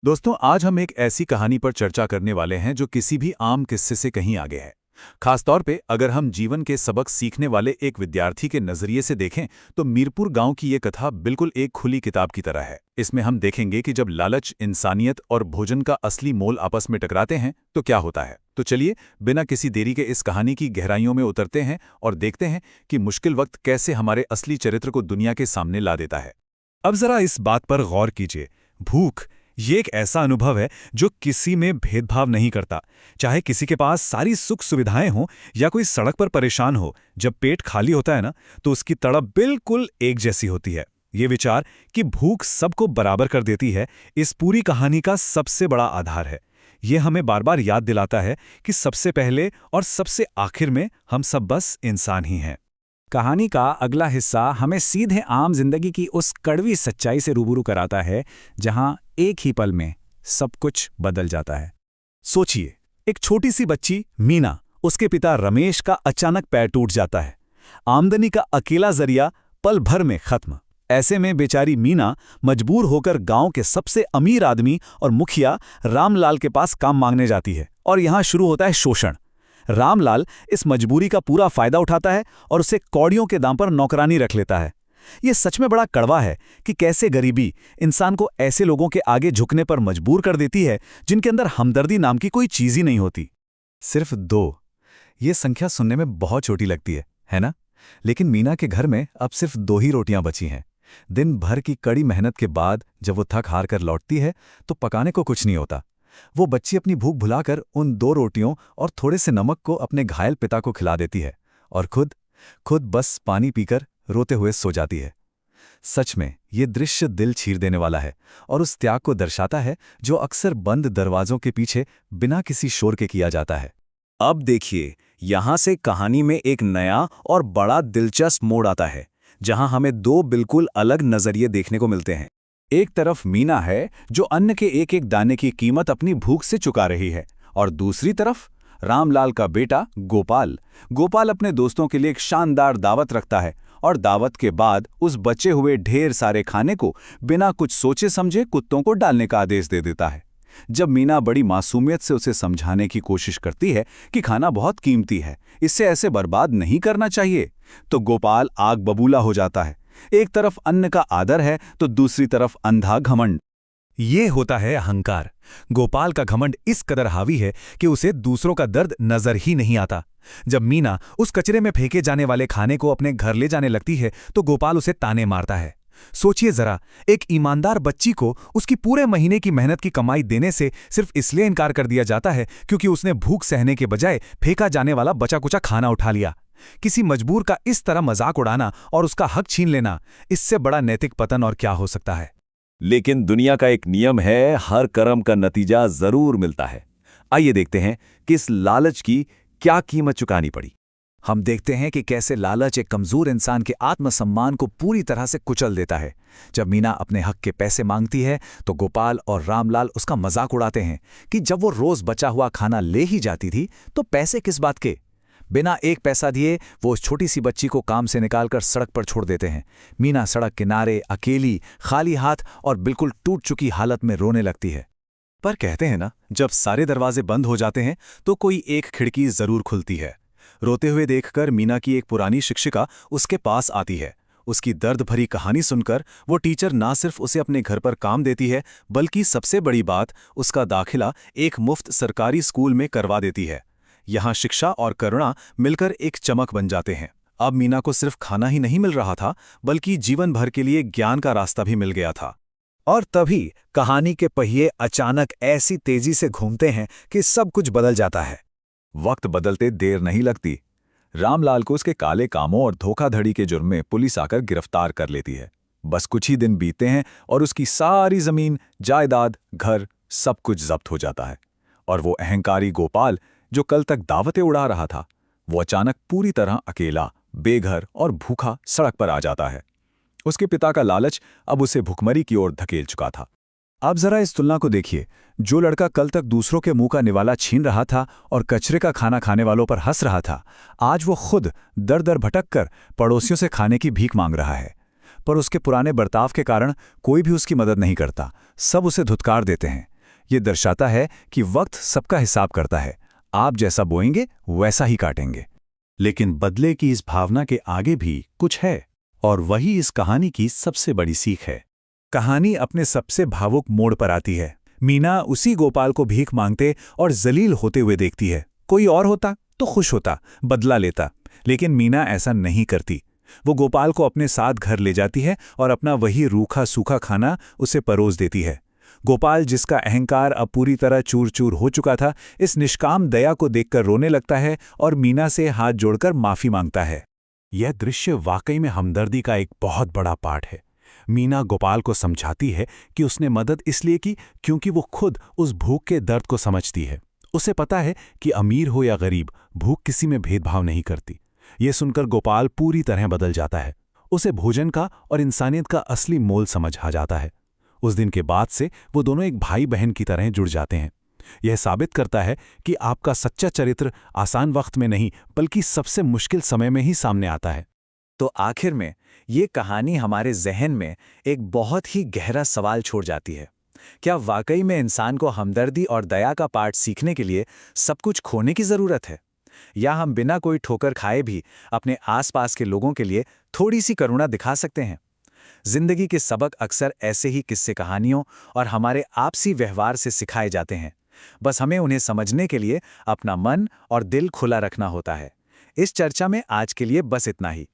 दोस्तों, आज हम एक ऐसी कहानी पर चर्चा करने वाले हैं जो किसी भी आम किस्से से कहीं आगे है। खासतौर पे अगर हम जीवन के सबक सीखने वाले एक विद्यार्थी के नजरिए से देखें तो मीरपुर गांव की ये कथा बिल्कुल एक खुली किताब की तरह है। इसमें हम देखेंगे कि जब लालच, इंसानियत और भोजन का असली मोल आपस में टकराते हैं तो क्या होता है। तो चलिए, बिना किसी देरी के इस कहानी की गहराइयों में उतरते हैं और देखते हैं कि मुश्किल वक्त कैसे हमारे असली चरित्र को दुनिया के सामने ला देता है। अब जरा इस बात पर गौर कीजिए। भूख ये एक ऐसा अनुभव है जो किसी में भेदभाव नहीं करता। चाहे किसी के पास सारी सुख सुविधाएं हों या कोई सड़क पर परेशान हो, जब पेट खाली होता है ना, तो उसकी तड़प बिल्कुल एक जैसी होती है। ये विचार कि भूख सबको बराबर कर देती है, इस पूरी कहानी का सबसे बड़ा आधार है। ये हमें बार बार याद दिलाता है कि सबसे पहले और सबसे आखिर में हम सब बस इंसान ही हैं। कहानी का अगला हिस्सा हमें सीधे आम जिंदगी की उस कड़वी सच्चाई से रूबरू कराता है जहां एक ही पल में सब कुछ बदल जाता है। सोचिए, एक छोटी सी बच्ची मीना, उसके पिता रमेश का अचानक पैर टूट जाता है। आमदनी का अकेला जरिया पल भर में खत्म। ऐसे में बेचारी मीना मजबूर होकर गांव के सबसे अमीर आदमी और मुखिया रामलाल के पास काम मांगने जाती है। और यहां शुरू होता है शोषण। रामलाल इस मजबूरी का पूरा फायदा उठाता है और उसे कौड़ियों के दाम पर नौकरानी रख लेता है। यह सच में बड़ा कड़वा है कि कैसे गरीबी इंसान को ऐसे लोगों के आगे झुकने पर मजबूर कर देती है जिनके अंदर हमदर्दी नाम की कोई चीज ही नहीं होती। सिर्फ 2, ये संख्या सुनने में बहुत छोटी लगती है ना? लेकिन मीना के घर में अब सिर्फ 2 ही रोटियां बची हैं। दिन भर की कड़ी मेहनत के बाद जब वो थक हार कर लौटती है तो पकाने को कुछ नहीं होता। वो बच्ची अपनी भूख भुलाकर उन 2 रोटियों और थोड़े से नमक को अपने घायल पिता को खिला देती है और खुद बस पानी पीकर रोते हुए सो जाती है। सच में ये दृश्य दिल चीर देने वाला है और उस त्याग को दर्शाता है जो अक्सर बंद दरवाजों के पीछे बिना किसी शोर के किया जाता है। अब देखिए, यहां से कहानी में एक नया और बड़ा दिलचस्प मोड़ आता है जहां हमें 2 बिल्कुल अलग नजरिए देखने को मिलते हैं। एक तरफ मीना है जो अन्न के एक एक दाने की कीमत अपनी भूख से चुका रही है, और दूसरी तरफ रामलाल का बेटा गोपाल अपने दोस्तों के लिए एक शानदार दावत रखता है और दावत के बाद उस बचे हुए ढेर सारे खाने को बिना कुछ सोचे समझे कुत्तों को डालने का आदेश दे देता है। जब मीना बड़ी मासूमियत से उसे समझाने की कोशिश करती है कि खाना बहुत कीमती है, इससे ऐसे बर्बाद नहीं करना चाहिए, तो गोपाल आग बबूला हो जाता है। एक तरफ अन्न का आदर है तो दूसरी तरफ अंधा घमंड। ये होता है अहंकार। गोपाल का घमंड इस कदर हावी है कि उसे दूसरों का दर्द नजर ही नहीं आता। जब मीना उस कचरे में फेंके जाने वाले खाने को अपने घर ले जाने लगती है तो गोपाल उसे ताने मारता है। सोचिए जरा, एक ईमानदार बच्ची को उसकी पूरे महीने की मेहनत की कमाई देने से सिर्फ इसलिए इनकार कर दिया जाता है क्योंकि उसने भूख सहने के बजाय फेंका जाने वाला बचा कुचा खाना उठा लिया। किसी मजबूर का इस तरह मजाक उड़ाना और उसका हक छीन लेना, इससे बड़ा नैतिक पतन और क्या हो सकता है। लेकिन दुनिया का एक नियम है, हर कर्म का नतीजा जरूर मिलता है। आइए देखते हैं कि इस लालच की क्या कीमत चुकानी पड़ी। हम देखते हैं कि कैसे लालच एक कमजोर इंसान के आत्मसम्मान को पूरी तरह से कुचल देता है। जब मीना अपने हक के पैसे मांगती है तो गोपाल और रामलाल उसका मजाक उड़ाते हैं कि जब वो रोज बचा हुआ खाना ले ही जाती थी तो पैसे किस बात के। बिना एक पैसा दिए वो उस छोटी सी बच्ची को काम से निकालकर सड़क पर छोड़ देते हैं। मीना सड़क किनारे अकेली, खाली हाथ और बिल्कुल टूट चुकी हालत में रोने लगती है। पर कहते हैं ना, जब सारे दरवाजे बंद हो जाते हैं तो कोई एक खिड़की जरूर खुलती है। रोते हुए देखकर मीना की एक पुरानी शिक्षिका उसके पास आती है। उसकी दर्द भरी कहानी सुनकर वो टीचर ना सिर्फ उसे अपने घर पर काम देती है, बल्कि सबसे बड़ी बात, उसका दाखिला एक मुफ्त सरकारी स्कूल में करवा देती है। यहाँ शिक्षा और करुणा मिलकर एक चमक बन जाते हैं। अब मीना को सिर्फ खाना ही नहीं मिल रहा था, बल्कि जीवन भर के लिए ज्ञान का रास्ता भी मिल गया था। और तभी कहानी के पहिए अचानक ऐसी तेजी से घूमते हैं कि सब कुछ बदल जाता है। वक्त बदलते देर नहीं लगती। रामलाल को उसके काले कामों और धोखाधड़ी के जुर्म में पुलिस आकर गिरफ्तार कर लेती है। बस कुछ ही दिन बीतते हैं और उसकी सारी जमीन, जायदाद, घर सब कुछ जब्त हो जाता है। और वो अहंकारी गोपाल जो कल तक दावतें उड़ा रहा था, वो अचानक पूरी तरह अकेला, बेघर और भूखा सड़क पर आ जाता है। उसके पिता का लालच अब उसे भुखमरी की ओर धकेल चुका था। अब जरा इस तुलना को देखिए। जो लड़का कल तक दूसरों के मुंह का निवाला छीन रहा था और कचरे का खाना खाने वालों पर हंस रहा था, आज वो खुद दर दर भटक कर पड़ोसियों से खाने की भीख मांग रहा है। पर उसके पुराने बर्ताव के कारण कोई भी उसकी मदद नहीं करता, सब उसे धुतकार देते हैं। ये दर्शाता है कि वक्त सबका हिसाब करता है, आप जैसा बोएंगे वैसा ही काटेंगे। लेकिन बदले की इस भावना के आगे भी कुछ है, और वही इस कहानी की सबसे बड़ी सीख है। कहानी अपने सबसे भावुक मोड़ पर आती है। मीना उसी गोपाल को भीख मांगते और जलील होते हुए देखती है। कोई और होता तो खुश होता, बदला लेता, लेकिन मीना ऐसा नहीं करती। वो गोपाल को अपने साथ घर ले जाती है और अपना वही रूखा सूखा खाना उसे परोस देती है। गोपाल, जिसका अहंकार अब पूरी तरह चूर चूर हो चुका था, इस निष्काम दया को देखकर रोने लगता है और मीना से हाथ जोड़कर माफी मांगता है। यह दृश्य वाकई में हमदर्दी का एक बहुत बड़ा पाठ है। मीना गोपाल को समझाती है कि उसने मदद इसलिए की क्योंकि वो खुद उस भूख के दर्द को समझती है। उसे पता है कि अमीर हो या गरीब, भूख किसी में भेदभाव नहीं करती। ये सुनकर गोपाल पूरी तरह बदल जाता है। उसे भोजन का और इंसानियत का असली मोल समझ आ जाता है। उस दिन के बाद से वो दोनों एक भाई बहन की तरह जुड़ जाते हैं। यह साबित करता है कि आपका सच्चा चरित्र आसान वक्त में नहीं, बल्कि सबसे मुश्किल समय में ही सामने आता है। तो आखिर में ये कहानी हमारे जहन में एक बहुत ही गहरा सवाल छोड़ जाती है। क्या वाकई में इंसान को हमदर्दी और दया का पाठ सीखने के लिए सब कुछ खोने की ज़रूरत है? या हम बिना कोई ठोकर खाए भी अपने आसपास के लोगों के लिए थोड़ी सी करुणा दिखा सकते हैं? जिंदगी के सबक अक्सर ऐसे ही किस्से कहानियों और हमारे आपसी व्यवहार से सिखाए जाते हैं। बस हमें उन्हें समझने के लिए अपना मन और दिल खुला रखना होता है। इस चर्चा में आज के लिए बस इतना ही।